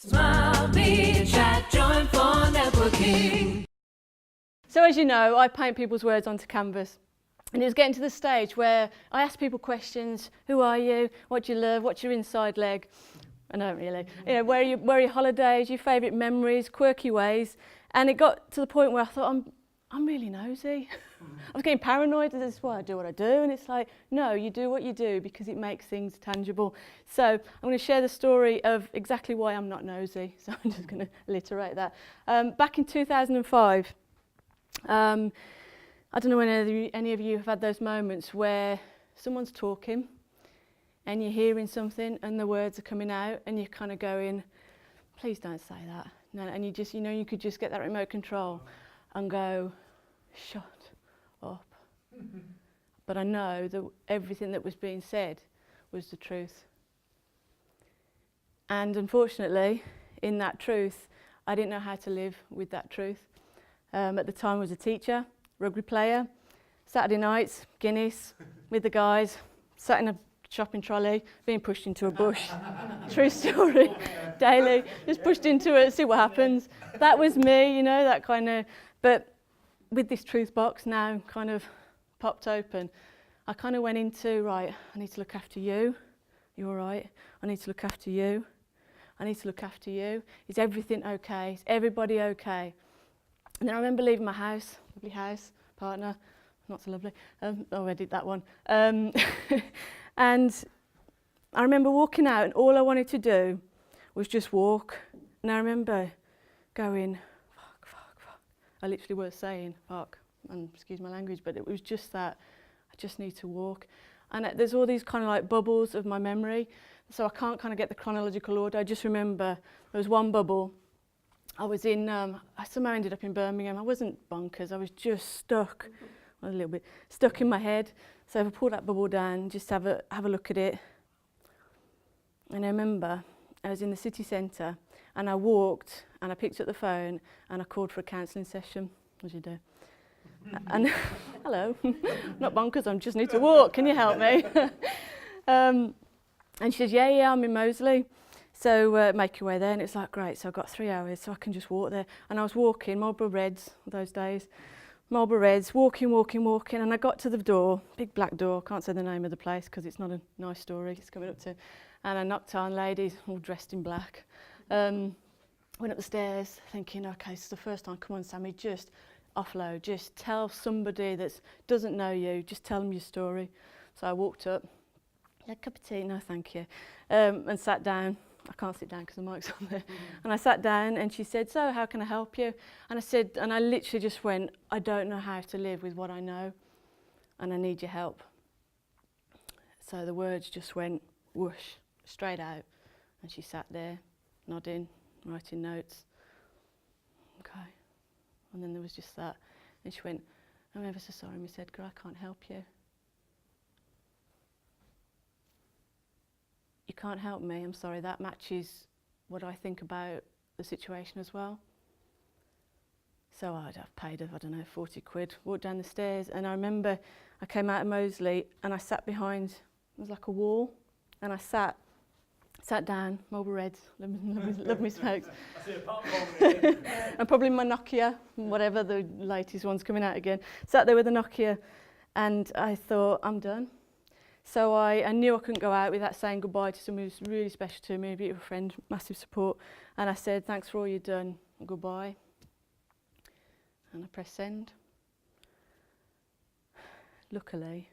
Smile, be, chat, join for networking. So as you know, I paint people's words onto canvas. And it was getting to the stage where I asked people questions. Who are you? What do you love? What's your inside leg? I don't really. You know, where are your holidays, your favourite memories, quirky ways? And it got to the point where I thought, I'm really nosy. I was getting paranoid. This is why I do what I do. And it's like, no, you do what you do because it makes things tangible. So I'm going to share the story of exactly why I'm not nosy. So I'm just going to alliterate that. Back in 2005, I don't know when any of you have had those moments where someone's talking and you're hearing something and the words are coming out and you're kind of going, please don't say that. No, and you just, you know, you could just get that remote control and go, shut up. But I know that everything that was being said was the truth. And unfortunately, in that truth, I didn't know how to live with that truth. At the time I was a teacher, rugby player, Saturday nights, Guinness, with the guys, sat in a shopping trolley, being pushed into a bush. True story, daily, just pushed into it, see what happens. That was me, you know, that kind of, but with this truth box now kind of popped open, I kind of went into, right, I need to look after you. You all right? I need to look after you. I need to look after you. Is everything okay? Is everybody okay? And then I remember leaving my house, lovely house, partner, not so lovely. I did that one. And I remember walking out and all I wanted to do was just walk. And I remember going, fuck. I literally was saying fuck, and excuse my language, but it was just that I just need to walk. And there's all these kind of like bubbles of my memory, so I can't kind of get the chronological order. I just remember there was one bubble. I was in, I somehow ended up in Birmingham. I wasn't bonkers, I was just stuck, a little bit, stuck in my head. So if I pull that bubble down, just have a look at it. And I remember I was in the city centre and I walked and I picked up the phone and I called for a counselling session, as you do. And hello, not bonkers, I just need to walk, can you help me? And she says, yeah, I'm in Moseley. So make your way there, and it's like, great, so I've got 3 hours, so I can just walk there. And I was walking, Marlborough Reds, those days, Marlborough Reds, walking, and I got to the door, big black door, can't say the name of the place because it's not a nice story it's coming up to, and I knocked on, ladies, all dressed in black. Went up the stairs thinking, okay, this is the first time, come on Sammie, just offload, just tell somebody that doesn't know you, just tell them your story. So I walked up, a cup of tea, no thank you, and sat down. I can't sit down because the mic's on there. And I sat down and she said, so how can I help you? And I said, and I literally just went, I don't know how to live with what I know and I need your help. So the words just went whoosh, straight out. And she sat there, nodding, writing notes. Okay. And then there was just that. And she went, I'm ever so sorry, Miss Edgar, I can't help you. You can't help me, I'm sorry, that matches what I think about the situation as well. So I've paid her, I don't know, 40 quid, walked down the stairs, and I remember I came out of Moseley and I sat behind, it was like a wall, and I sat down, Marlborough Reds, love me smokes. I see a pop bomb. And probably my Nokia, whatever, the latest one's coming out again. Sat there with a Nokia, and I thought, I'm done. So I knew I couldn't go out without saying goodbye to someone who's really special to me, a beautiful friend, massive support. And I said, thanks for all you've done, goodbye. And I pressed send. Luckily,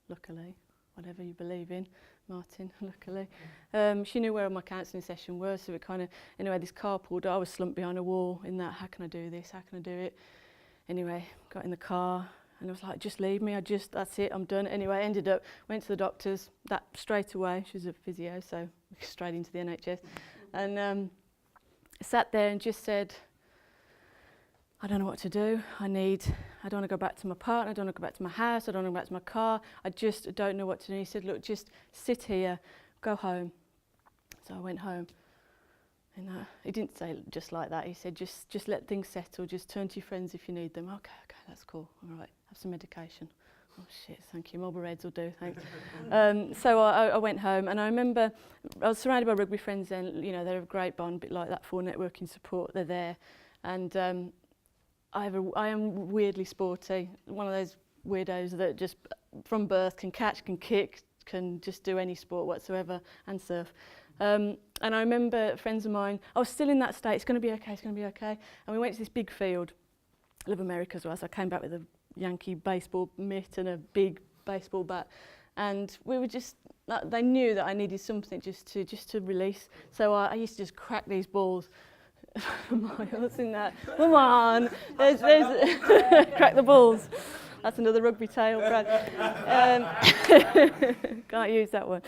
whatever you believe in, Martin, luckily, she knew where my counselling session was, so it kind of, anyway, this car pulled up, I was slumped behind a wall in that, how can I do this, how can I do it? Anyway, got in the car, and I was like, just leave me, that's it, I'm done. Anyway, I ended up, went to the doctors, that straight away, she was a physio, so straight into the NHS. And I sat there and just said, I don't know what to do, I don't want to go back to my partner, I don't want to go back to my house, I don't want to go back to my car, I just don't know what to do. He said, look, just sit here, go home. So I went home. And he didn't say just like that, he said, just let things settle, just turn to your friends if you need them. Okay, that's cool, all right, have some medication. Oh shit, thank you, Marlborough Reds will do, thanks. So I went home, and I remember I was surrounded by rugby friends then, you know, they're a great bond, a bit like that for networking support, they're there. And I am weirdly sporty, one of those weirdos that just from birth can catch, can kick, can just do any sport whatsoever, and surf. And I remember friends of mine, I was still in that state, it's going to be okay, it's going to be okay. And we went to this big field. I love America as well, so I came back with a Yankee baseball mitt and a big baseball bat. And we were just, they knew that I needed something just to release. So I used to just crack these balls. Miles in that. Come on, there's crack the balls. That's another rugby tale, Brad. Can't use that one.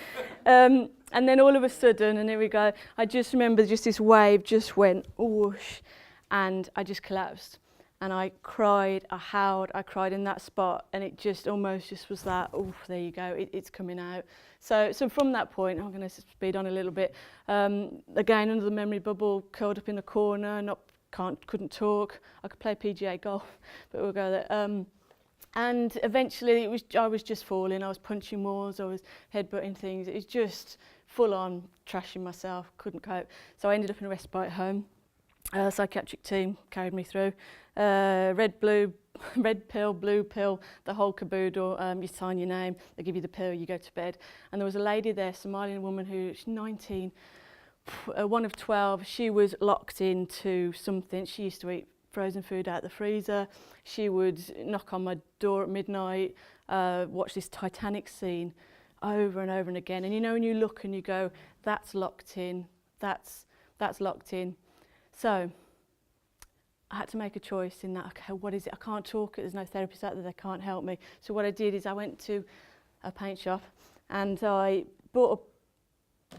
And then all of a sudden, and here we go, I just remember just this wave just went whoosh, and I just collapsed. And I cried, I howled, I cried in that spot, and it just almost just was that, oh, there you go, it's coming out. So from that point, I'm going to speed on a little bit. Again, under the memory bubble, curled up in the corner, couldn't talk. I could play PGA golf, but we'll go there. And eventually, I was just falling. I was punching walls, I was headbutting things. It was just full on trashing myself. Couldn't cope. So I ended up in a respite home. Psychiatric team carried me through. Red pill, blue pill, the whole caboodle. You sign your name, they give you the pill, you go to bed. And there was a lady there, Somalian woman she's 19, one of 12. She was locked into something. She used to eat frozen food out the freezer. She would knock on my door at midnight, watch this Titanic scene over and over and again. And you know, when you look and you go, that's locked in, that's locked in. So I had to make a choice in that, okay, what is it? I can't talk, there's no therapists out there, they can't help me. So what I did is I went to a paint shop and I bought a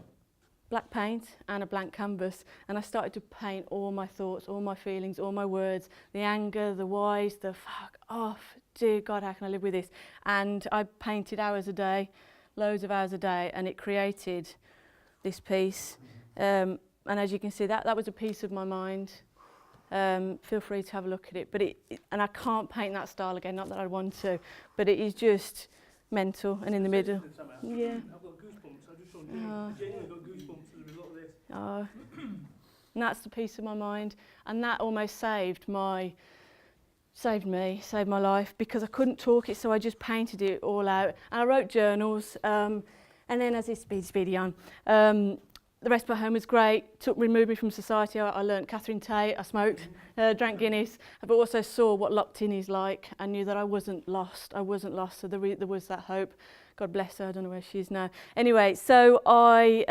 black paint and a blank canvas, and I started to paint all my thoughts, all my feelings, all my words, the anger, the whys, the fuck off, dear God, how can I live with this? And I painted hours a day, loads of hours a day, and it created this piece. And as you can see, that was a piece of my mind. Feel free to have a look at it. But and I can't paint that style again, not that I want to, but it is just mental and in the middle. Yeah. I've got goosebumps. I just saw I genuinely got goosebumps as a result of this. And that's the piece of my mind, and that almost saved my life, because I couldn't talk it, so I just painted it all out. And I wrote journals, and then as it's speedy on. The respite home was great, removed me from society. I learnt Catherine Tate, I smoked, drank Guinness, but also saw what locked in is like. I knew that I wasn't lost, so there was that hope. God bless her, I don't know where she is now. Anyway, so I,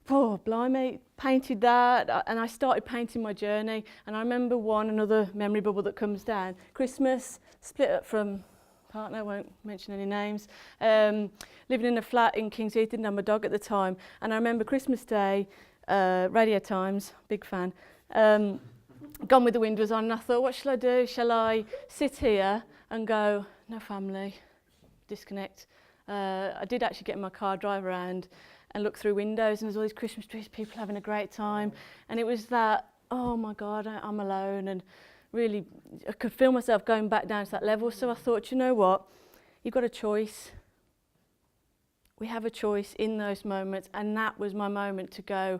blimey, painted that, and I started painting my journey. And I remember another memory bubble that comes down. Christmas, split up from partner, won't mention any names, living in a flat in King's Heath, didn't have my dog at the time, and I remember Christmas Day, Radio Times, big fan, Gone with the Wind was on, and I thought, what shall I do? Shall I sit here and go, no family, disconnect? I did actually get in my car, drive around and look through windows, and there's all these Christmas trees, people having a great time, and it was that, oh my God, I'm alone, and really, I could feel myself going back down to that level. So I thought, you know what? You've got a choice. We have a choice in those moments, and that was my moment to go,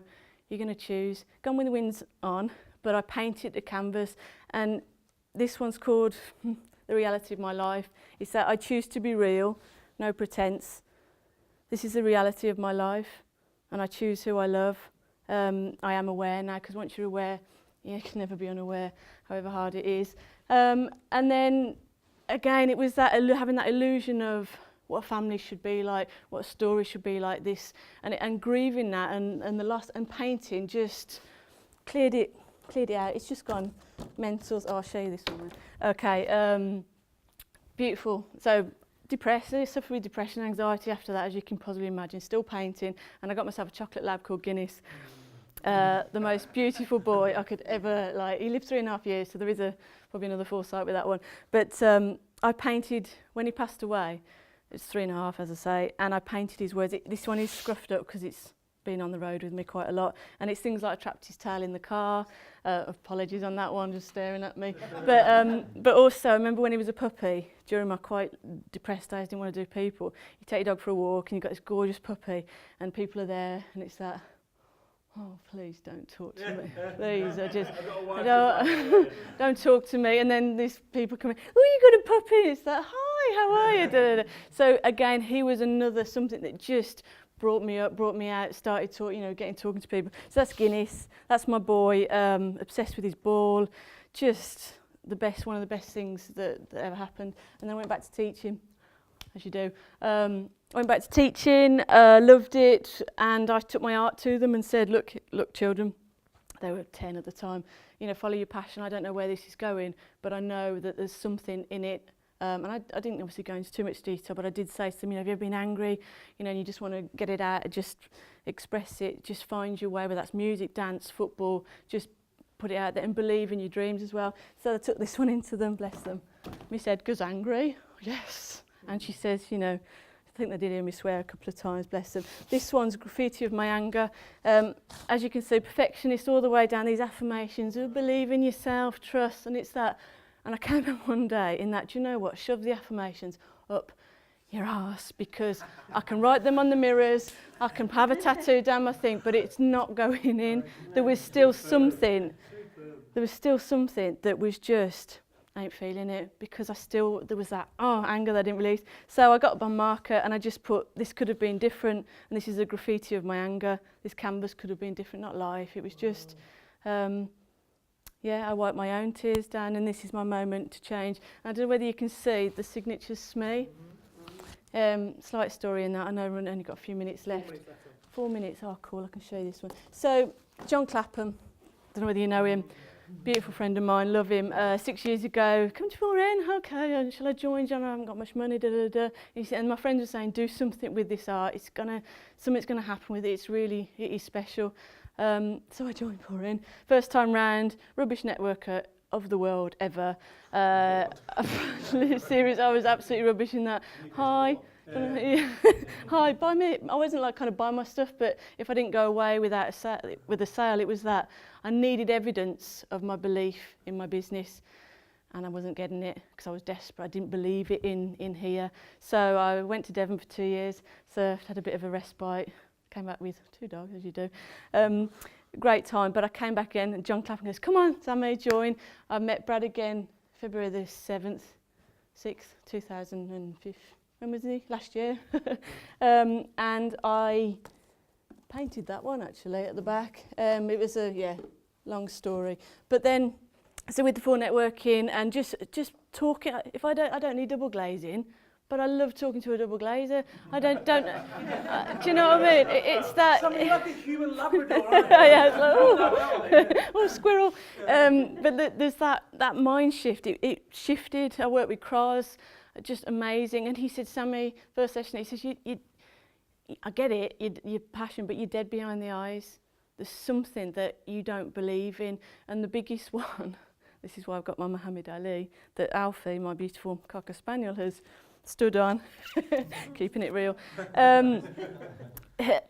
you're going to choose. Gone with the Wind's on, but I painted the canvas, and this one's called The Reality of My Life. It's that I choose to be real, no pretense. This is the reality of my life, and I choose who I love. I am aware now, because once you're aware, you can never be unaware, however hard it is. And then, again, it was that having that illusion of what a family should be like, what a story should be like, this, and grieving that, and the loss, and painting just cleared it out. It's just gone mental. Oh, I'll show you this one. Okay, beautiful. So depressed, I suffered with depression, anxiety after that, as you can possibly imagine. Still painting, and I got myself a chocolate lab called Guinness. The most beautiful boy I could ever, he lived 3.5 years, so there is probably another foresight with that one. But I painted, when he passed away, it's 3.5, as I say, and I painted his words. This one is scruffed up because it's been on the road with me quite a lot, and it's things like I trapped his tail in the car. Apologies on that one, just staring at me. But also, I remember when he was a puppy, during my quite depressed days, didn't want to do people, you take your dog for a walk and you've got this gorgeous puppy and people are there and it's that, oh, please don't talk to me. Please, don't talk to me. And then these people come in, oh, you got a puppy. It's that, hi, how are you? Da, da, da. So again, he was another something that just brought me up, brought me out, started talking to people. So that's Guinness. That's my boy, obsessed with his ball. Just the best, one of the best things that ever happened. And then I went back to teaching, as you do. I went back to teaching, loved it, and I took my art to them and said, look, children, they were 10 at the time, follow your passion. I don't know where this is going, but I know that there's something in it. And I didn't obviously go into too much detail, but I did say to them, have you ever been angry? And you just want to get it out, just express it, just find your way, whether that's music, dance, football, just put it out there and believe in your dreams as well. So I took this one into them, bless them. Miss Edgar's angry, yes. And she says, I think they did hear me swear a couple of times, bless them. This one's graffiti of my anger. As you can see, perfectionist all the way down, these affirmations, believe in yourself, trust, and it's that. And I came in one day in that, do you know what, shove the affirmations up your arse, because I can write them on the mirrors, I can have a tattoo down my thing, but it's not going in. There was still something that was just, I ain't feeling it, because there was that, anger that I didn't release. So I got my marker and I just put, this could have been different, and this is a graffiti of my anger. This canvas could have been different, not life. It was just, I wiped my own tears down, and this is my moment to change. I don't know whether you can see the signature's Sammie. Slight story in that. I know we've only got a few minutes left. 4 minutes. Oh, cool. I can show you this one. So, John Clapham. Don't know whether you know him. Beautiful friend of mine. Love him. 6 years ago, come to 4N. Okay. Shall I join, John? I haven't got much money. Da da da. And my friends were saying, do something with this art. Something's gonna happen with it. It is special. So I joined 4N. First time round, rubbish networker of the world ever. Serious, I was absolutely rubbish in that. Hi, hi, buy me. I wasn't like kind of buy my stuff, but if I didn't go away with a sale, it was that I needed evidence of my belief in my business, and I wasn't getting it because I was desperate. I didn't believe it in here. So I went to Devon for 2 years, surfed, had a bit of a respite. Came back with 2 dogs, as you do. Great time, but I came back in and John Clapham goes, come on, Sammie, join. I met Brad again February the 7th, 6th, 2005. When was he? Last year. And I painted that one actually at the back. It was a, long story. But then, so with the 4 networking and just talking, I don't need double glazing, but I love talking to a double glazer. I don't do you know what I mean? It's that. Something like a human Labrador, aren't you? Yeah, it's like, oh, squirrel. But there's that mind shift. It shifted. I worked with Cross, just amazing. And he said, Sammie, first session, he says, I get it, your passion, but you're dead behind the eyes. There's something that you don't believe in. And the biggest one, this is why I've got my Muhammad Ali, that Alfie, my beautiful Cocker Spaniel, has stood on, keeping it real.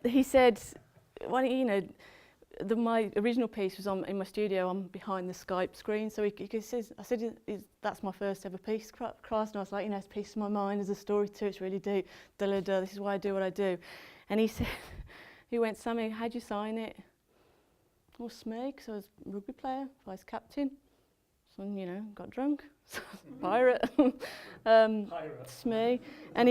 He said, well, my original piece was in my studio. I'm behind the Skype screen, so he says, I said, that's my first ever piece, Cross, and I was like, it's a piece of my mind, there's a story to it, it's really deep, this is why I do what I do. And he said, he went, Sammie, how'd you sign it? Well, Sammie, because I was a rugby player, vice captain. So, got drunk. Pirate. Sammie. And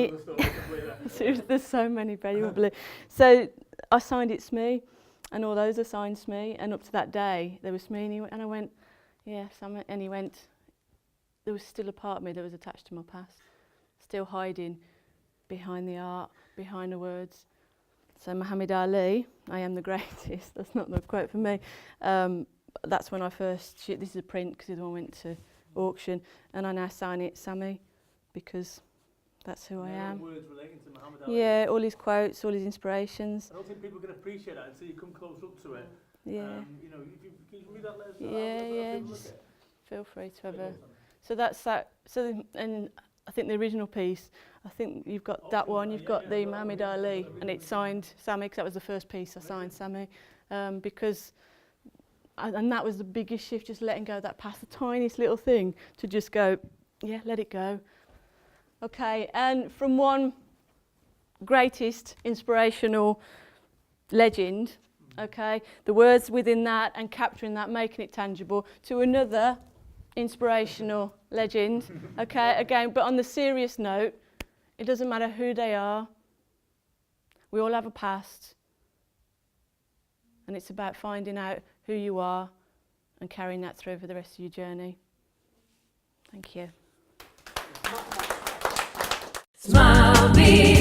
there's so many, probably. So I signed it Sammie, and all those are signed Sammie. And up to that day, there was Sammie, and I went, yeah, Sammie. And he went, there was still a part of me that was attached to my past, still hiding behind the art, behind the words. So Muhammad Ali, I am the greatest. That's not the quote for me. That's when I first, this is a print because the other one went to auction, and I now sign it Sammie because that's who I am. Words relating to Muhammad Ali. Yeah, all his quotes, all his inspirations. I don't think people can appreciate that until you come close up to it. Yeah. Can you read that letter? Yeah, just feel free to have a. So that's that. So and I think the original piece, I think you've got that one, you've got the Muhammad Ali, and it's signed Sammie, because that was the first piece I signed Sammie, because, and that was the biggest shift, just letting go of that past, the tiniest little thing, to just go, yeah, let it go. Okay, and from one greatest inspirational legend, okay, the words within that and capturing that, making it tangible, to another inspirational legend, okay, again, but on the serious note, it doesn't matter who they are, we all have a past, and it's about finding out who you are and carrying that through for the rest of your journey. Thank you. Smile, be